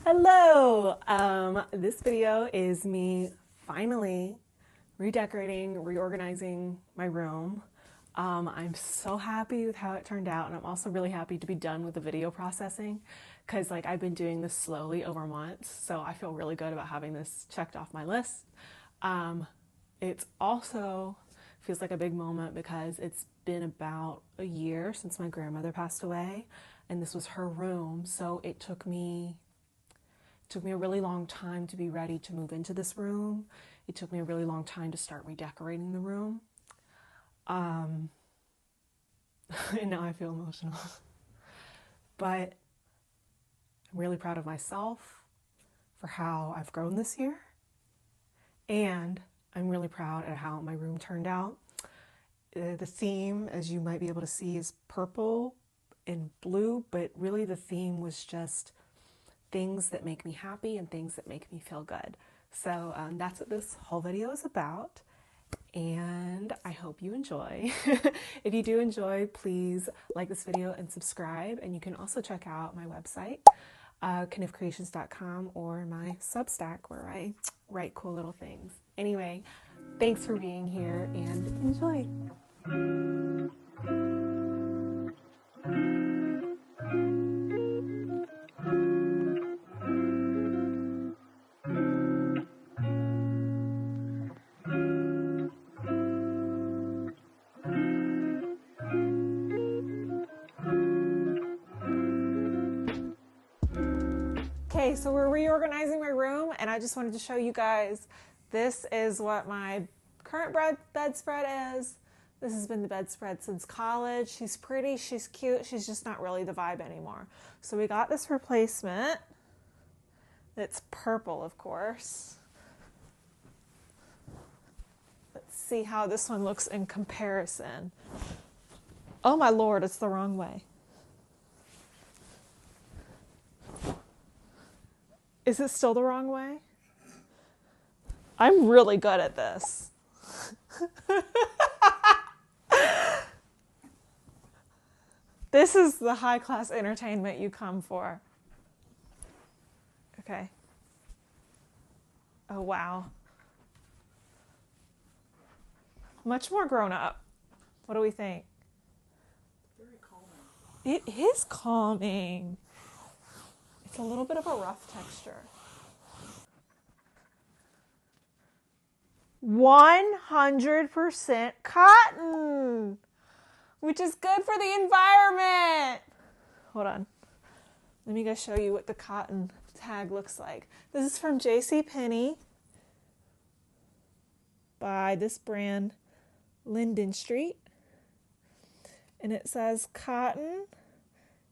Hello! This video is me finally redecorating, reorganizing my room. I'm so happy with how it turned out, and I'm also really happy to be done with the video processing because I've been doing this slowly over months, so I feel really good about having this checked off my list. It also feels like a big moment because it's been about a year since my grandmother passed away, and this was her room, so it took me a really long time to be ready to move into this room. It took me a really long time to start redecorating the room. And now I feel emotional. But I'm really proud of myself for how I've grown this year. And I'm really proud at how my room turned out. The theme, as you might be able to see, is purple and blue, but really the theme was just things that make me happy and things that make me feel good. So that's what this whole video is about, and I hope you enjoy. If you do enjoy, please like this video and subscribe, and you can also check out my website, knifcreations.com, or my Substack where I write cool little things. Anyway, thanks for being here and enjoy. Okay, so we're reorganizing my room, and I just wanted to show you guys, this is what my current bedspread is. This has been the bedspread since college. She's pretty, she's cute, she's just not really the vibe anymore. So we got this replacement. It's purple, of course. Let's see how this one looks in comparison. Oh my Lord, it's the wrong way. Is it still the wrong way? I'm really good at this. This is the high-class entertainment you come for. Okay. Oh, wow. Much more grown up. What do we think? Very calming. It is calming. It's a little bit of a rough texture. 100% cotton, which is good for the environment. Hold on. Let me go show you what the cotton tag looks like. This is from JCPenney by this brand, Linden Street. And it says cotton,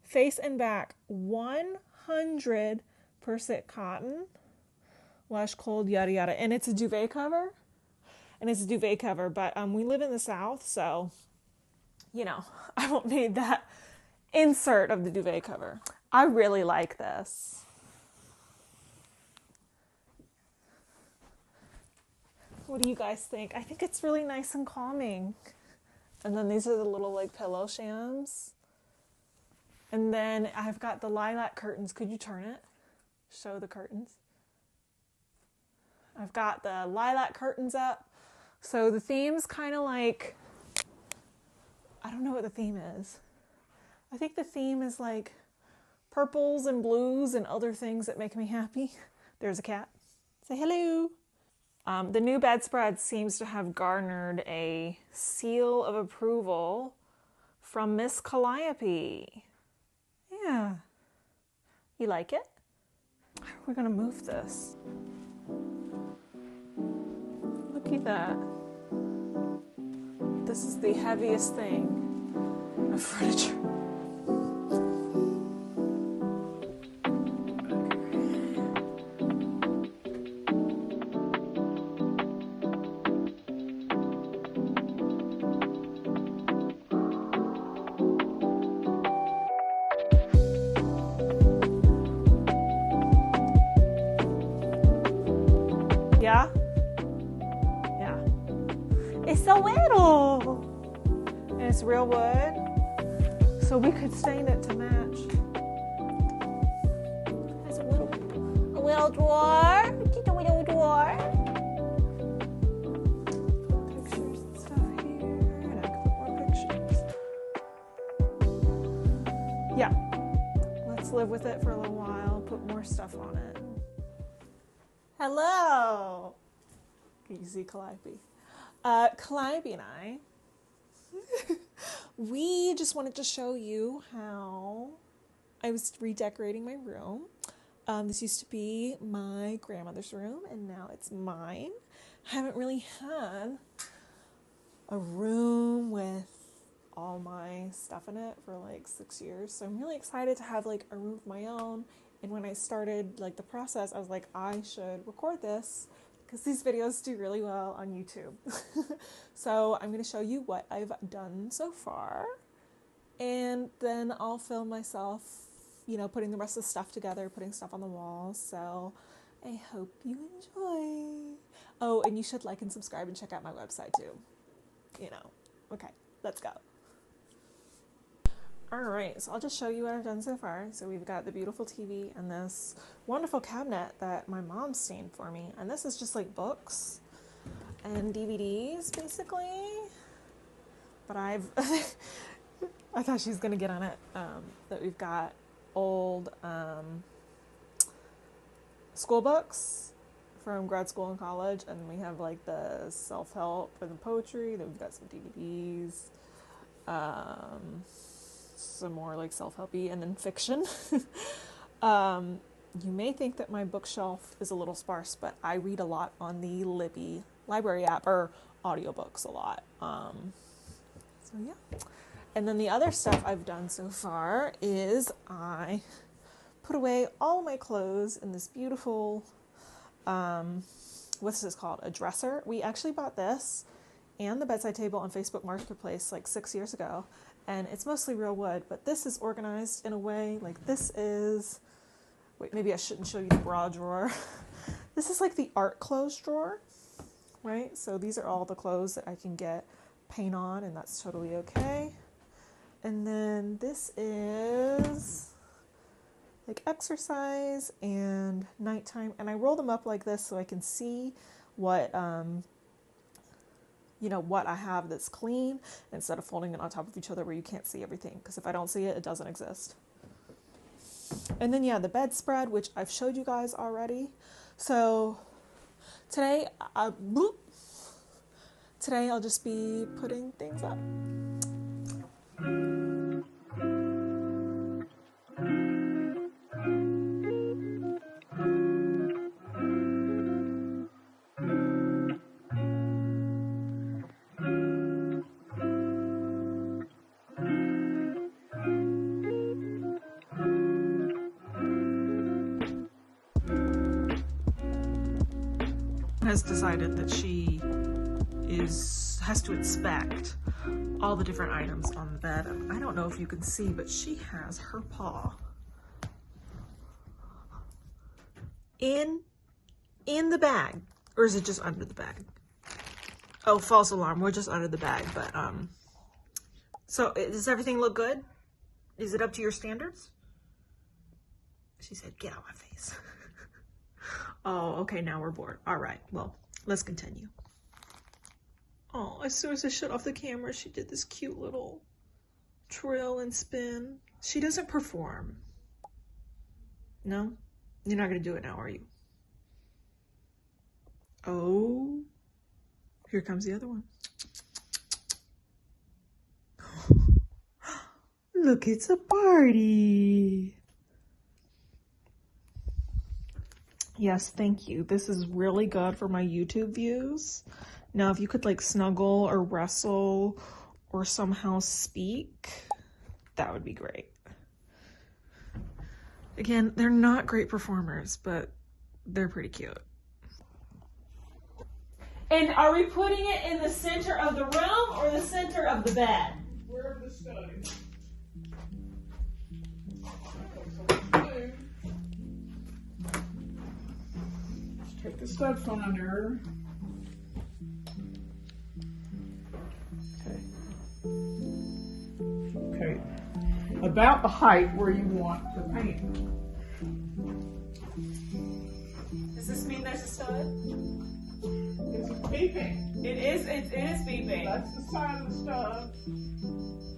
face and back, 100% cotton, wash cold, yada yada. And it's a duvet cover. But we live in the South, so you know, I won't need that insert of the duvet cover. I really like this. What do you guys think? I think it's really nice and calming. And then these are the little pillow shams. And then I've got the lilac curtains. Could you turn it? Show the curtains. I've got the lilac curtains up. So the theme's kind of I don't know what the theme is. I think the theme is purples and blues and other things that make me happy. There's a cat. Say hello. The new bedspread seems to have garnered a seal of approval from Miss Calliope. Yeah. You like it? We're going to move this. Look at that. This is the heaviest thing of furniture. Yeah? Yeah. It's so little. And it's real wood. So we could stain it to match. It has a little little drawer. Just a little drawer. Pictures and stuff here, and I can put more pictures. Yeah, let's live with it for a little while, put more stuff on it. Hello! Can you see Calliope? Calliope and I, we just wanted to show you how I was redecorating my room. This used to be my grandmother's room, and now it's mine. I haven't really had a room with all my stuff in it for like 6 years, so I'm really excited to have like a room of my own. And when I started like the process, I was like, I should record this because these videos do really well on YouTube. So I'm going to show you what I've done so far, and then I'll film myself, you know, putting the rest of the stuff together, putting stuff on the walls. So I hope you enjoy. Oh, and you should like and subscribe and check out my website too. You know. Okay, let's go. Alright, so I'll just show you what I've done so far. So we've got the beautiful TV and this wonderful cabinet that my mom stained for me. And this is just like books and DVDs, basically. But I thought she was going to get on it, that we've got old school books from grad school and college. And then we have like the self-help and the poetry. Then we've got some DVDs. Some more like self-helpy, and then fiction. You may think that my bookshelf is a little sparse, but I read a lot on the Libby library app, or audiobooks a lot. So yeah. And then the other stuff I've done so far is I put away all my clothes in this beautiful, what's this called? A dresser. We actually bought this and the bedside table on Facebook Marketplace like 6 years ago. And it's mostly real wood, but this is organized in a way, like this is, wait, maybe I shouldn't show you the bra drawer. This is like the art clothes drawer, right? So these are all the clothes that I can get paint on, and that's totally okay. And then this is like exercise and nighttime, and I roll them up like this so I can see what, you know, what I have that's clean, instead of folding it on top of each other where you can't see everything, because if I don't see it, it doesn't exist. And then yeah, the bedspread, which I've showed you guys already. So today I'll just be putting things up. Has decided that she has to inspect all the different items on the bed. I don't know if you can see, but she has her paw in the bag, or is it just under the bag? Oh, false alarm, we're just under the bag. But so does everything look good? Is it up to your standards? She said, get out my face. Oh, okay, now we're bored. All right, well, let's continue. Oh, as soon as I shut off the camera, she did this cute little trill and spin. She doesn't perform. No? You're not going to do it now, are you? Oh, here comes the other one. Look, it's a party. Yes, thank you. This is really good for my YouTube views. Now, if you could like snuggle or wrestle or somehow speak, that would be great. Again, they're not great performers, but they're pretty cute. And are we putting it in the center of the room or the center of the bed? We're in the study. Take the stud finder. Okay. About the height where you want the paint. Does this mean there's a stud? It's beeping. It is beeping. That's the side of the stud.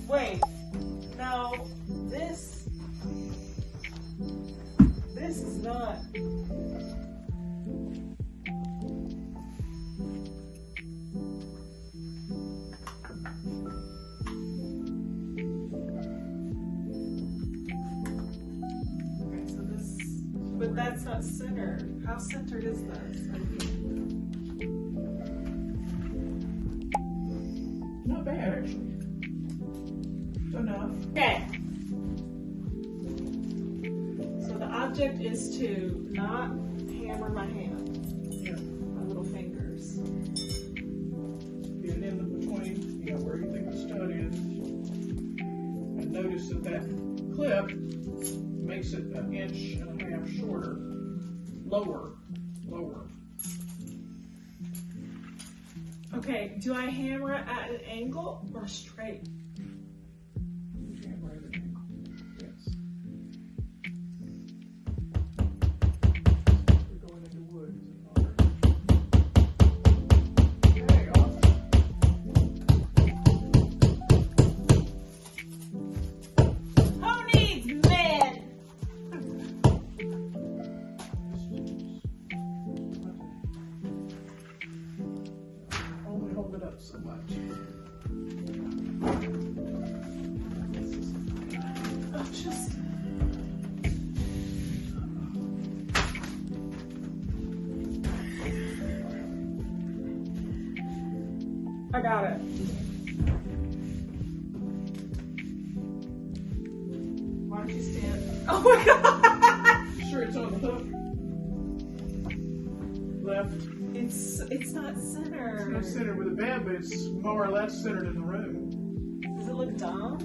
Wait, no, this is not. Okay, so this, but that's not centered. How centered is this? Not bad, actually. Enough. Okay. So the object is to not hammer my hand, Yeah. my little fingers. Get it in between, you know, where you think the stud is. And notice that that clip makes it 1.5 inches shorter. Lower. Okay, do I hammer it at an angle or straight? Hammer at an angle. Yes. We're going into wood, is it not? There you go. Who needs men? Only hold it up so much. Oh, just. I got it. Why don't you stand? Oh my god! Sure, it's on the hook. Left. It's not centered. It's not centered with a bed, but it's more or less centered in the room. Does it look dumb?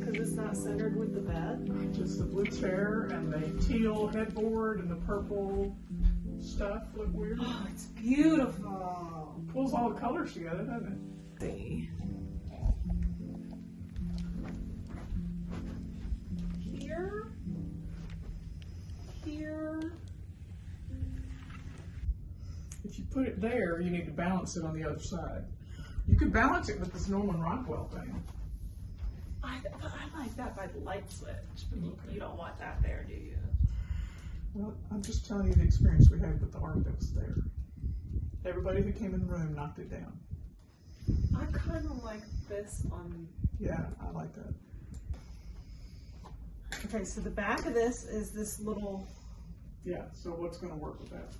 Because it's not centered with the bed? Just the blue chair and the teal headboard and the purple stuff look weird. Oh, it's beautiful. Pulls all the colors together, doesn't it? See. Here. If you put it there, you need to balance it on the other side. You could balance it with this Norman Rockwell thing. I like that by the light switch, but you don't want that there, do you? Well, I'm just telling you the experience we had with the art that was there. Everybody who came in the room knocked it down. I kind of like this on. Yeah, I like that. Okay, so the back of this is this little. Yeah, so what's going to work with that?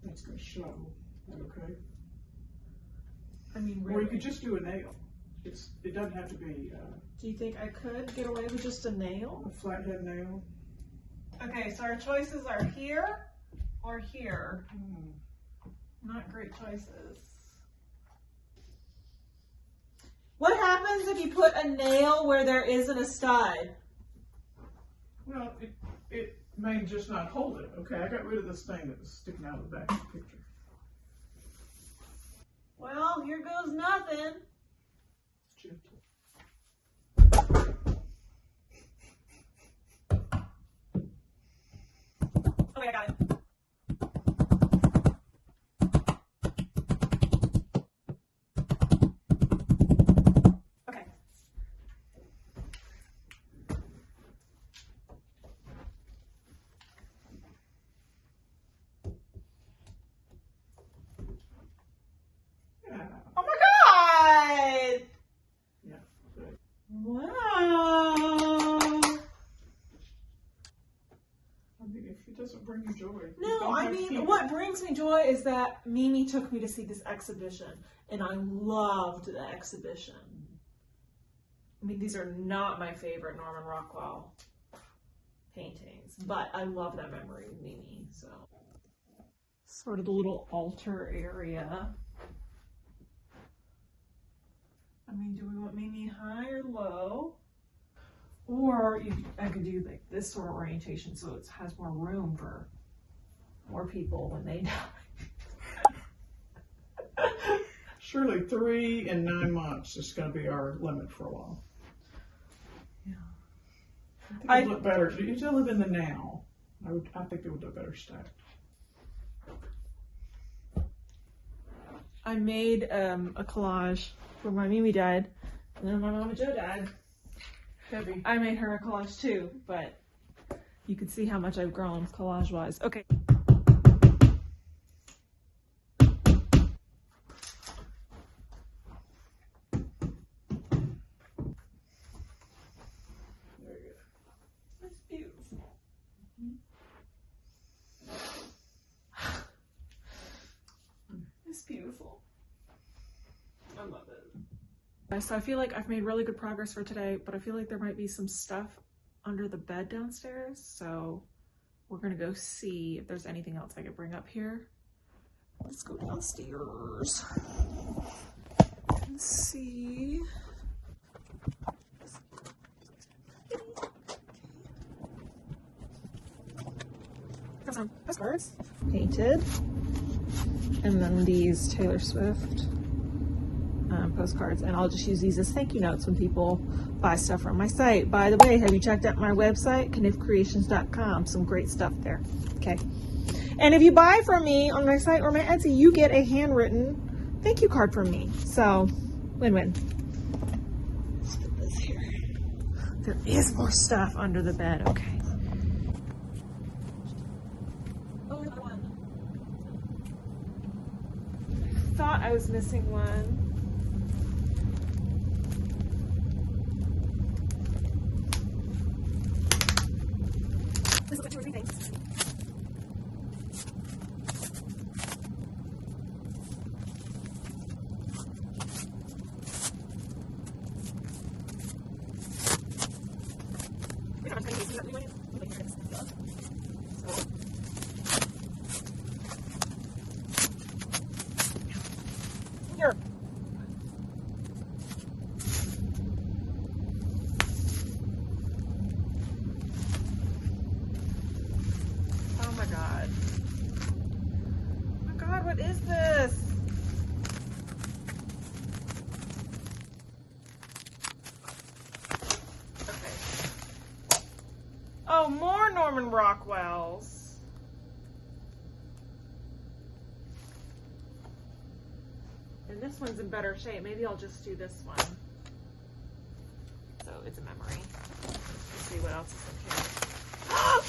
That's going to show. Okay. I mean, Or you really. could just do a nail. It doesn't have to be Do you think I could get away with just a nail? a flathead nail. Okay, so our choices are here or here. Not great choices. What happens if you put a nail where there isn't a stud? Well, it may just not hold it. Okay, I got rid of this thing that was sticking out of the back of the picture. Well, here goes nothing. Gentle. Okay, I got it. Okay. Yeah. Oh my god! Yeah. Good. Wow. I mean, if it doesn't bring you joy. you No, don't I have to mean, keep it. what brings me joy is that Mimi took me to see this exhibition, and I loved the exhibition. I mean, these are not my favorite Norman Rockwell paintings, but I love that memory of Mimi, so. Sort of the little altar area. I mean, do we want Mimi high or low? Or I could do like this sort of orientation so it has more room for more people when they die. truly 3 and 9 months is going to be our limit for a while. Yeah. I think it would look better. You still live in the now. I think it would look better stacked. I made a collage for my Mimi died, and then my Mama Joe died. Heavy. I made her a collage too, but you can see how much I've grown collage-wise. Okay. There you go. That's beautiful. It's beautiful. I love it. So I feel like I've made really good progress for today, but I feel like there might be some stuff under the bed downstairs. So we're gonna go see if there's anything else I could bring up here. Let's go downstairs and see. Got some postcards painted, and then these Taylor Swift postcards, and I'll just use these as thank you notes when people buy stuff from my site. By the way, have you checked out my website, knifcreations.com? Some great stuff there. Okay. And if you buy from me on my site or my Etsy, you get a handwritten thank you card from me. So, win-win. Let's put this here. There is more stuff under the bed. Okay. Oh, another one. I thought I was missing one. This is 2 or 3 things. Here. Oh my god. Oh my god, what is this? Okay. Oh, more Norman Rockwells. And this one's in better shape. Maybe I'll just do this one. So it's a memory. Let's see what else is in here. Oh.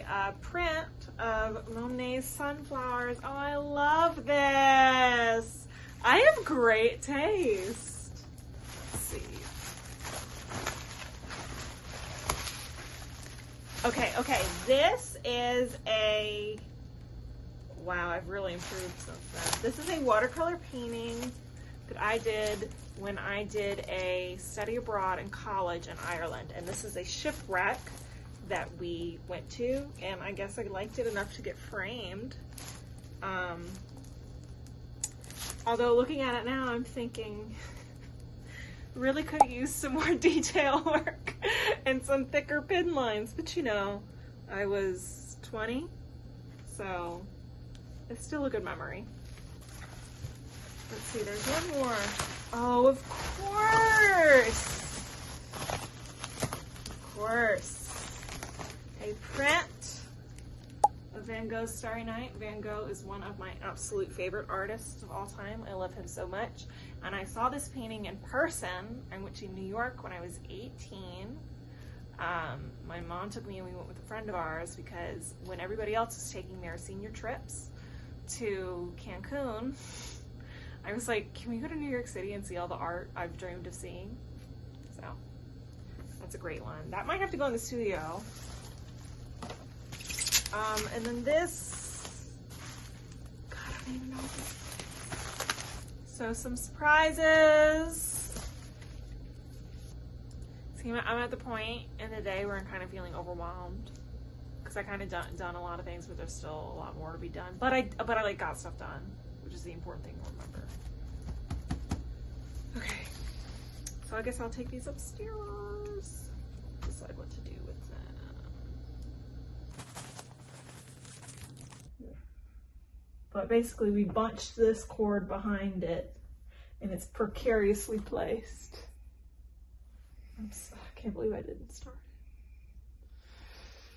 A print of Monet's sunflowers. Oh, I love this. I have great taste. Let's see. Okay, this is a, wow, I've really improved since then. This is a watercolor painting that I did when I did a study abroad in college in Ireland. And this is a shipwreck that we went to, and I guess I liked it enough to get framed. Although looking at it now, I'm thinking, really could use some more detail work and some thicker pin lines, but you know, I was 20, so it's still a good memory. Let's see, there's one more. Oh, of course. Of course. A print of Van Gogh's Starry Night. Van Gogh is one of my absolute favorite artists of all time. I love him so much. And I saw this painting in person. I went to New York when I was 18. My mom took me and we went with a friend of ours because when everybody else was taking their senior trips to Cancun, I was like, can we go to New York City and see all the art I've dreamed of seeing? So that's a great one. That might have to go in the studio. And then this, God, I don't even know what this is. So some surprises. See, I'm at the point in the day where I'm kind of feeling overwhelmed because I kind of done a lot of things, but there's still a lot more to be done. But I like got stuff done, which is the important thing to remember. Okay, so I guess I'll take these upstairs. Decide what to do with them. but basically we bunched this cord behind it and it's precariously placed. I can't believe I didn't start.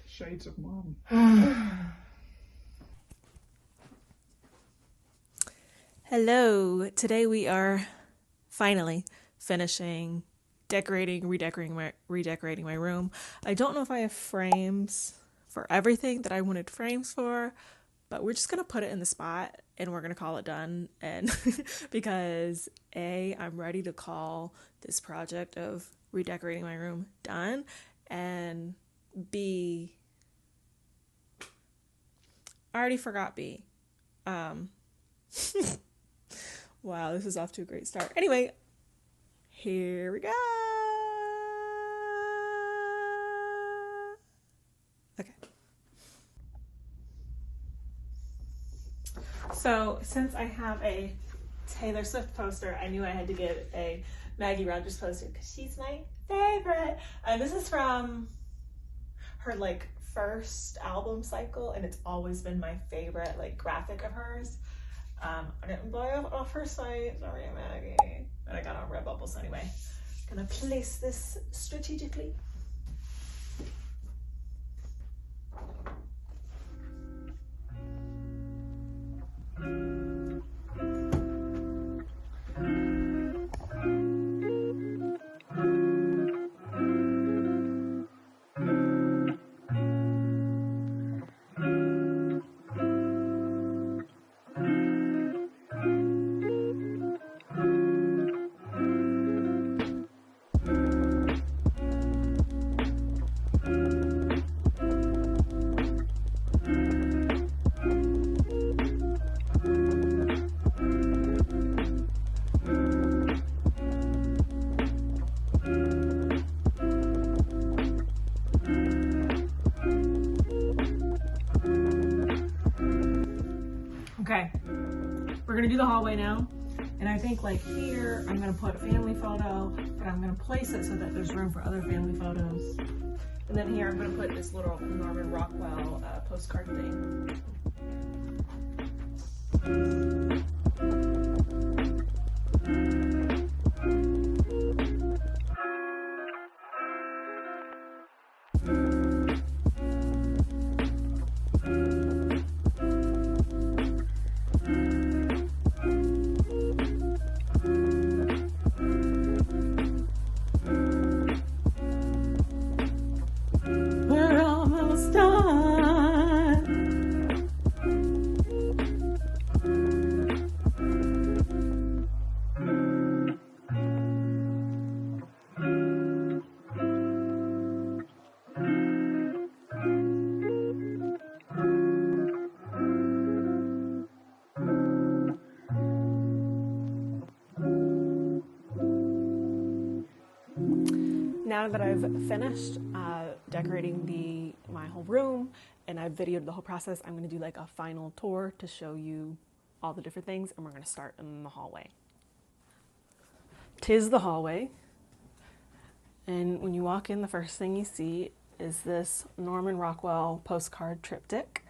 Shades of mom. Hello. Today we are finally finishing redecorating my room. I don't know if I have frames for everything that I wanted frames for, but we're just going to put it in the spot and we're going to call it done. And because A, I'm ready to call this project of redecorating my room done, and B, I already forgot B. Wow, this is off to a great start. Anyway, here we go. Okay. So since I have a Taylor Swift poster, I knew I had to get a Maggie Rogers poster because she's my favorite. This is from her first album cycle, and it's always been my favorite graphic of hers. I didn't buy it off her site, sorry Maggie, but I got it on Redbubble, so anyway, I'm gonna place this strategically. Okay, we're gonna do the hallway now, and I think here I'm gonna put a family photo, but I'm gonna place it so that there's room for other family photos. And then here I'm gonna put this little Norman Rockwell postcard thing. We're almost done. Now that I've finished decorating my whole room and I've videoed the whole process, I'm going to do a final tour to show you all the different things, and we're going to start in the hallway. 'Tis the hallway, and when you walk in, the first thing you see is this Norman Rockwell postcard triptych.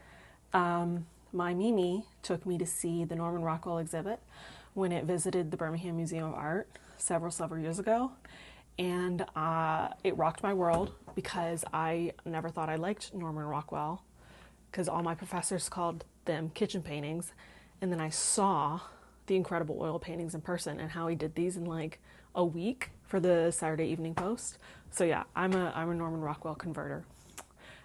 My Mimi took me to see the Norman Rockwell exhibit when it visited the Birmingham Museum of Art several years ago. And it rocked my world because I never thought I liked Norman Rockwell because all my professors called them kitchen paintings. And then I saw the incredible oil paintings in person and how he did these in a week for the Saturday Evening Post. So yeah, I'm a Norman Rockwell converter.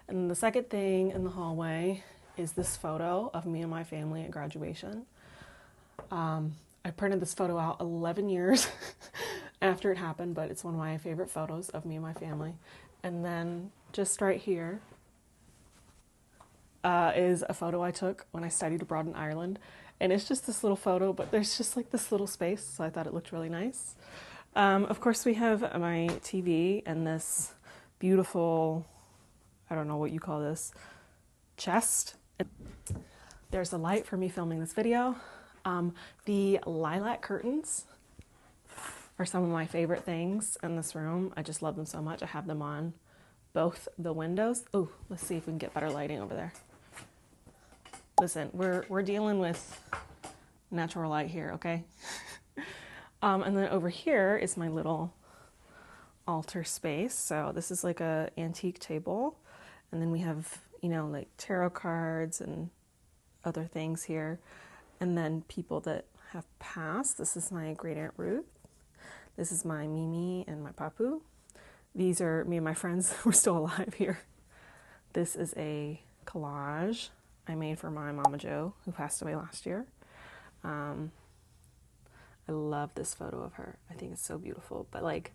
And the second thing in the hallway is this photo of me and my family at graduation. I printed this photo out 11 years after it happened, but it's one of my favorite photos of me and my family. And then just right here is a photo I took when I studied abroad in Ireland. And it's just this little photo, but there's just this little space, so I thought it looked really nice. Of course, we have my TV and this beautiful, I don't know what you call this, chest. There's a light for me filming this video. The lilac curtains are some of my favorite things in this room. I just love them so much. I have them on both the windows. Oh, let's see if we can get better lighting over there. Listen, we're dealing with natural light here, okay? And then over here is my little altar space. So this is like a antique table, and then we have, you know, like tarot cards and other things here, and then people that have passed. This is my great aunt Ruth. This is my Mimi and my Papu. These are me and my friends who are still alive here. This is a collage I made for my Mama Jo, who passed away last year. I love this photo of her. I think it's so beautiful. But like,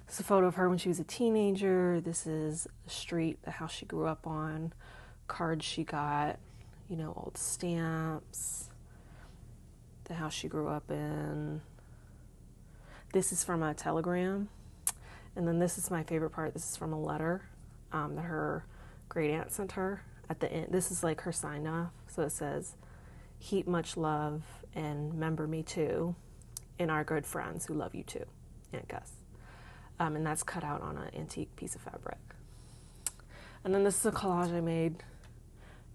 it's a photo of her when she was a teenager. This is the street, the house she grew up on, cards she got, you know, old stamps, the house she grew up in. This is from a telegram. And then this is my favorite part. This is from a letter that her great aunt sent her at the end. This is like her sign off. So it says, "Heap much love and remember me too, and our good friends who love you too, Aunt Gus." And that's cut out on an antique piece of fabric. And then this is a collage I made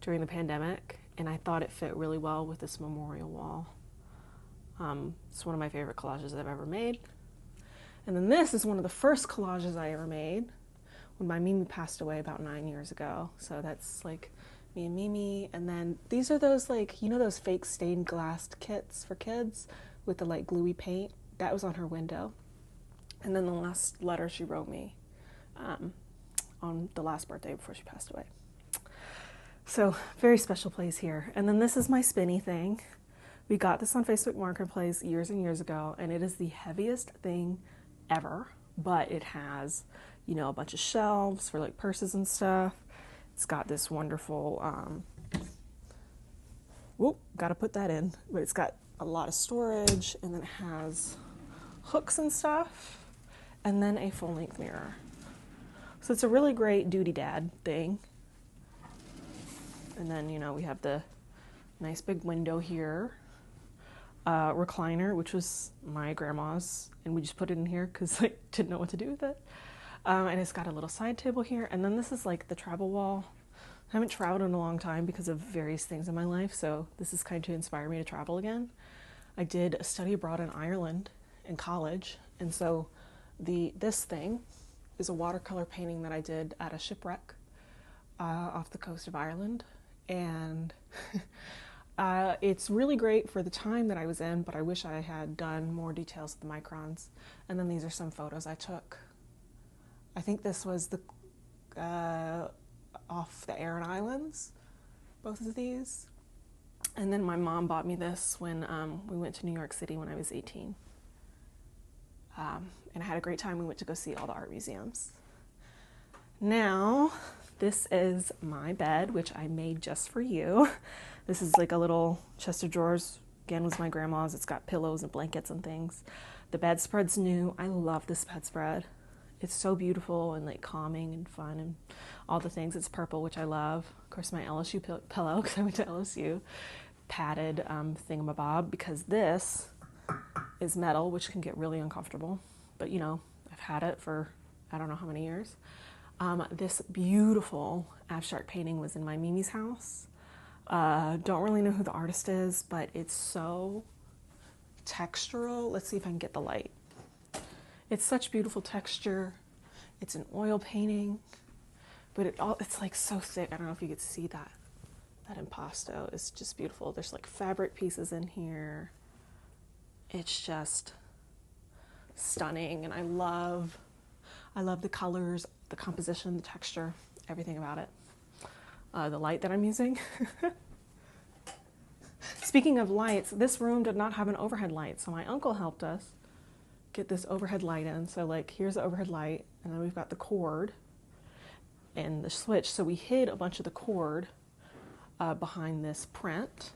during the pandemic, and I thought it fit really well with this memorial wall. It's one of my favorite collages I've ever made. And then this is one of the first collages I ever made when my Mimi passed away about 9 years ago. So that's like me and Mimi. And then these are those, like, you know, those fake stained glass kits for kids with the like gluey paint? That was on her window. And then the last letter she wrote me on the last birthday before she passed away. So very special place here. And then this is my spinny thing. We got this on Facebook Marketplace years and years ago, and it is the heaviest thing ever, but it has, you know, a bunch of shelves for like purses and stuff. It's got this wonderful, gotta put that in, but it's got a lot of storage, and then it has hooks and stuff, and then a full-length mirror. So it's a really great duty dad thing. And then, you know, we have the nice big window here. Recliner, which was my grandma's, and we just put it in here because I didn't know what to do with it. And it's got a little side table here. And then this is like the travel wall. I haven't traveled in a long time because of various things in my life, so this is kind of to inspire me to travel again. I did a study abroad in Ireland in college, and so this thing is a watercolor painting that I did at a shipwreck off the coast of Ireland. And it's really great for the time that I was in, but I wish I had done more details with the microns. And then these are some photos I took. I think this was the off the Aran Islands, both of these. And then my mom bought me this when we went to New York City when I was 18. And I had a great time. We went to go see all the art museums. Now, this is my bed, which I made just for you. This is like a little chest of drawers. Again, was my grandma's. It's got pillows and blankets and things. The bedspread's new. I love this bedspread. It's so beautiful and like calming and fun and all the things. It's purple, which I love. Of course, my LSU pillow, because I went to LSU. Padded thingamabob, because this is metal, which can get really uncomfortable. But, you know, I've had it for I don't know how many years. This beautiful abstract painting was in my Mimi's house. Don't really know who the artist is, but it's so textural. Let's see if I can get the light. It's such beautiful texture. It's an oil painting, but it's like so thick. I don't know if you could see that. That impasto is just beautiful. There's like fabric pieces in here. It's just stunning, and I love the colors, the composition, the texture, everything about it. The light that I'm using. Speaking of lights, this room did not have an overhead light, so my uncle helped us get this overhead light in. So like, here's the overhead light, and then we've got the cord and the switch. So we hid a bunch of the cord behind this print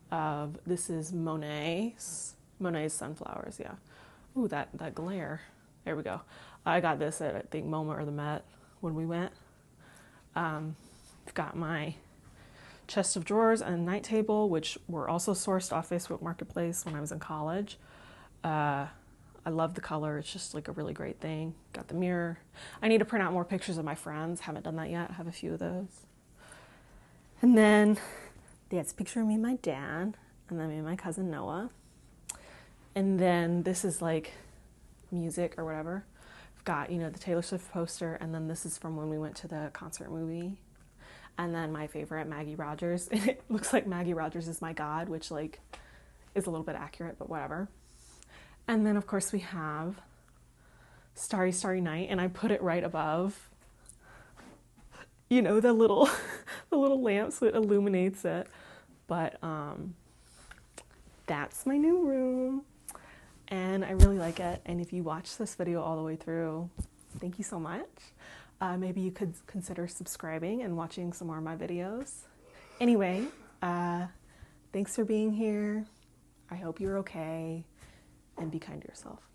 of, this is Monet's sunflowers, yeah. Ooh, that glare. There we go. I got this at, I think, MoMA or the Met when we went. I've got my chest of drawers and night table, which were also sourced off Facebook Marketplace when I was in college. I love the color. It's just like a really great thing. Got the mirror. I need to print out more pictures of my friends. Haven't done that yet. I have a few of those. And then that's a picture of me and my dad, and then me and my cousin Noah. And then this is like music or whatever. I've got, you know, the Taylor Swift poster, and then this is from when we went to the concert movie. And then my favorite, Maggie Rogers. It looks like Maggie Rogers is my god, which like is a little bit accurate, but whatever. And then of course we have Starry Starry Night, and I put it right above, you know, the little the little lamps that illuminates it. But that's my new room, and I really like it. And if you watch this video all the way through, thank you so much. Maybe you could consider subscribing and watching some more of my videos. Anyway, thanks for being here. I hope you're okay, and be kind to yourself.